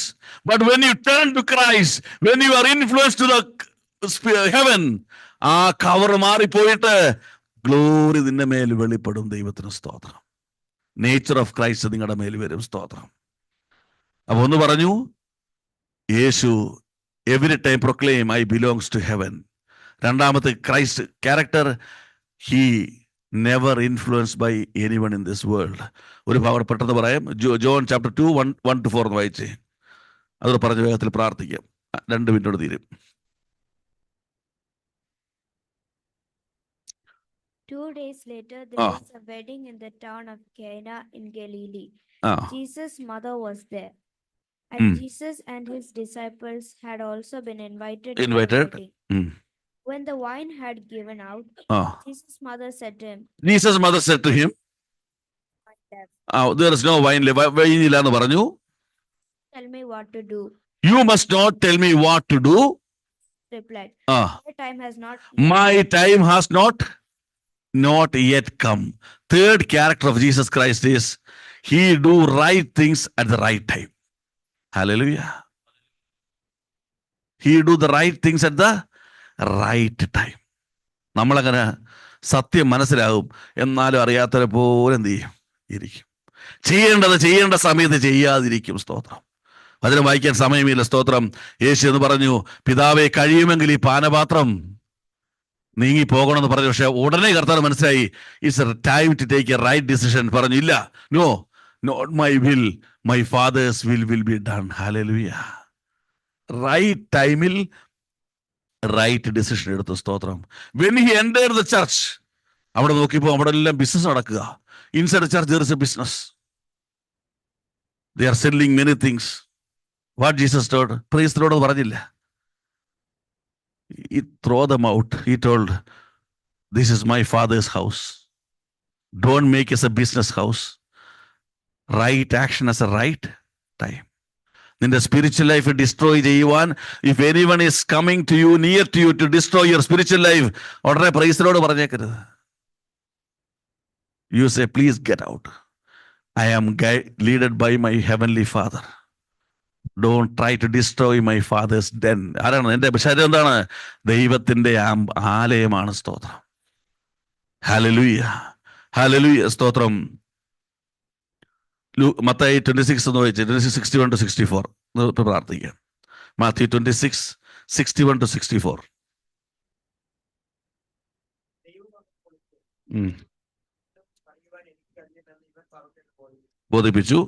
Speaker 1: But when you turn to Christ, when you are influenced to the heaven, ആ cover മാറിപ്പോയിട്ട് glory നിന്റെ മേൽ വെളിപ്പെടും. ദൈവത്തിന് സ്തോത്രം. Nature of Christ നിങ്ങളുടെ മേൽ വരും. സ്തോത്രം. അപ്പൊ ഒന്ന് പറഞ്ഞു, യേശു every time proclaim I belongs to heaven. രണ്ടാമത്തെ Christ character, he never influenced by anyone in this world. ഒരു ഭാഗം പെട്ടെന്ന് പറയാം. ജോൺ ചാപ്റ്റർ 2, 1-4 എന്ന് വായിച്ചേ. അതോട് പറഞ്ഞ വേഗത്തിൽ പ്രാർത്ഥിക്കാം. 2 മിനിറ്റോട് തീരും.
Speaker 2: 2 days later, there was a wedding in the town of Cana in Galilee. Jesus' mother was there. And Jesus and his disciples had also been invited to the wedding. When the wine had given out, Jesus' mother said to him,
Speaker 1: there is no wine left. വൈനില്ല എന്ന് പറഞ്ഞു.
Speaker 2: Tell me what to do.
Speaker 1: You must not tell me what to do.
Speaker 2: Replied,
Speaker 1: My time has not yet come. Third character of Jesus Christ is he do right things at the right time. Hallelujah. He do the right things at the right time. നമ്മളങ്ങനെ സത്യം മനസ്സിലാകും, എന്നാലും അറിയാത്തവരെ പോലെ എന്ത് ചെയ്യും? ഇരിക്കും. ചെയ്യേണ്ട സമയത്ത് ചെയ്യാതിരിക്കും. സ്തോത്രം. അതിന് വായിക്കാൻ സമയമില്ല. സ്തോത്രം. യേശു എന്ന് പറഞ്ഞു, പിതാവേ കഴിയുമെങ്കിൽ ഈ പാനപാത്രം നീങ്ങി പോകണമെന്ന് പറഞ്ഞു. പക്ഷെ ഉടനെ കർത്താവ് മനസ്സിലായി, it's a time to take a right decision. പറഞ്ഞു, ഇല്ല, no, not my will, my father's will be done. Hallelujah. Right ടൈമിൽ റൈറ്റ് ഡിസിഷൻ എടുത്തു. സ്തോത്രം. When he entered the church, അവിടെ നോക്കിയപ്പോൾ അവിടെ എല്ലാം ബിസിനസ് നടക്കുക. Inside church there is a business. They are selling many things. What Jesus told, praise the Lord പറഞ്ഞില്ല. He throw them out. He told, this is my father's house. Don't make it a business house. Right action as a right time. നിന്റെ spiritual life destroy ചെയ്യുവാൻ, if anyone is coming to you, near to you to destroy your spiritual life, ഉടനെ praise the Lord പറഞ്ഞേക്കരുത്. You say, please get out. I am guided by my heavenly Father. Don't try to destroy my father's den. ആരാണ്? എൻ്റെ ശരീരം എന്താണ്? ദൈവത്തിൻ്റെ ആലയമാണ്. സ്തോത്രം. Hallelujah, hallelujah, സ്തോത്രം. മത്തായി 26 എന്ന് വായിച്ച് 61-64 പ്രാർത്ഥിക്കാം. മാത്യു 26:61-64. ബോധിപ്പിച്ചു.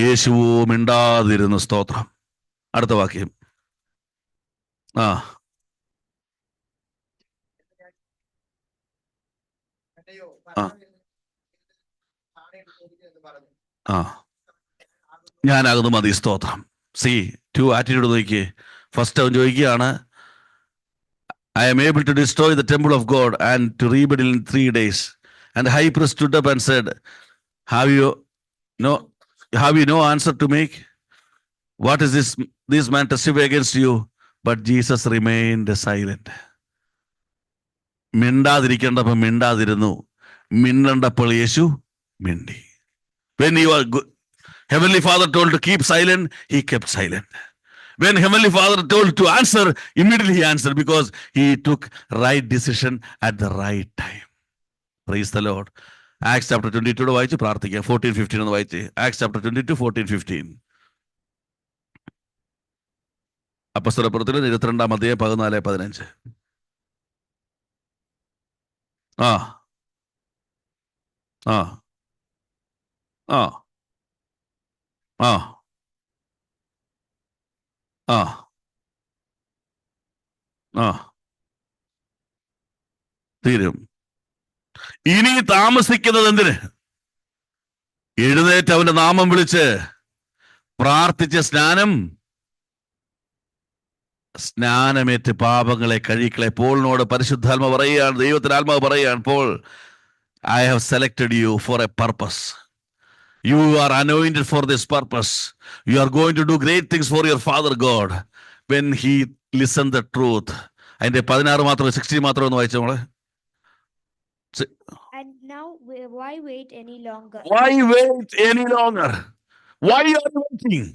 Speaker 1: യേശുവോ മിണ്ടാതിരുന്നു. സ്തോത്രം. അടുത്ത വാക്യം. ആ ആ ഞാനാകുന്നു മതി. സ്തോത്രം. സി ടു ആറ്റിറ്റ്യൂഡ് നോക്കിയേ. ഫസ്റ്റ് അവൻ ചോദിക്കുകയാണ്, I am able to destroy the temple of God and to rebuild it in 3 days. And the high priest stood up and said, have you no answer to make? What is this man testify against you? But Jesus remained silent. മിണ്ടാതിരിക്കേണ്ടപ്പോൾ മിണ്ടാതിരുന്നു, മിണ്ടണ്ടപ്പോൾ യേശു മിണ്ടി. When your Heavenly Father told to keep silent, he kept silent. When Heavenly Father told to answer, immediately he answered, because he took right decision at the right time. Praise the Lord. Acts chapter 22 വായിച്ച് പ്രാർത്ഥിക്കാം. 14-15 എന്ന് വായിച്ച്. Acts chapter 22, 14-15. അപ്പോസ്തലപ്രവൃത്തികൾ 22-14-15. ആ ആ ആ ആ ആ ആ തീരും. ഇനി താമസിക്കുന്നത് എന്തിന്? എഴുന്നേറ്റ് അവന്റെ നാമം വിളിച്ച് പ്രാർത്ഥിച്ച സ്നാനമേറ്റ് പാപങ്ങളെ കഴിക്കളെ. പോളിനോട് പരിശുദ്ധാത്മ പറയുകയാണ്, ദൈവത്തിന്റെ ആത്മാവ് പറയുകയാണ്, Paul, I have selected you for a purpose. You are anointed for this purpose. You are going to do great things for your Father God. When he listened the truth. അതിന്റെ 16 മാത്രം 16 മാത്രം ഒന്ന് വായിച്ചു നമ്മള്.
Speaker 2: And now, why wait any longer?
Speaker 1: Why wait any longer? Why are you waiting?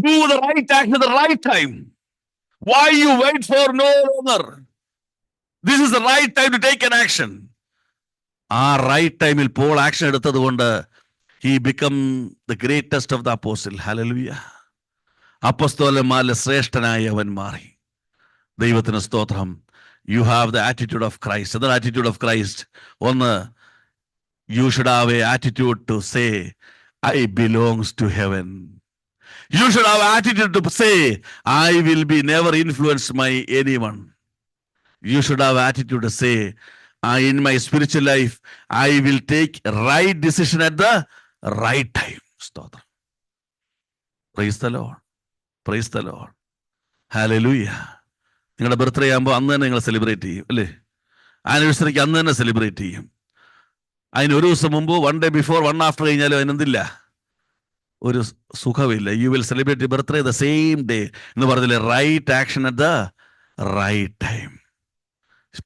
Speaker 1: Do the right act at the right time. Why you wait for no longer? This is the right time to take an action. ആ right ടൈമിൽ Paul action എടുത്തത് കൊണ്ട് he become the greatest of the apostle. Hallelujah. അപ്പോസ്തലന്മാരിൽ ശ്രേഷ്ഠനായി അവൻ മാറി. ദൈവത്തിന് സ്തോത്രം. You have the attitude of Christ. The attitude of Christ. ഒന്ന്, you should have a attitude to say, I belongs to heaven. You should have attitude to say, I will be never influenced by anyone. You should have attitude to say, in my spiritual life, I will take right decision at the right time. Stotram. Praise the Lord. Praise the Lord. Hallelujah. നിങ്ങളുടെ birthday ആകുമ്പോൾ അന്ന് തന്നെ നിങ്ങൾ celebrate ചെയ്യും അല്ലേ? ആനിവേഴ്സറിക്ക് അന്ന് തന്നെ celebrate ചെയ്യും. അതിന് ഒരു ദിവസം മുമ്പ്, 1 day before, 1 after കഴിഞ്ഞാലും അതിനെന്തില്ല, ഒരു സുഖമില്ല. You will celebrate birthday the same day എന്ന് പറഞ്ഞില്ലേ? Right action at the right time.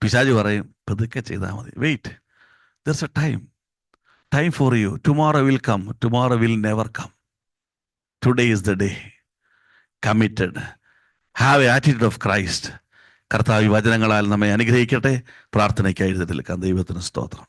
Speaker 1: പിശാച് പറയും, പതുക്കെ ചെയ്താൽ മതി. Wait, there's a time for you. Tomorrow will come. Tomorrow will never come. Today is the day. Committed. Have an attitude of Christ. കർത്താവ് വചനങ്ങളാൽ നമ്മെ അനുഗ്രഹിക്കട്ടെ. പ്രാർത്ഥനയ്ക്കായി എഴുന്നേറ്റ് നിൽക്കാം. ദൈവത്തിന് സ്തോത്രം.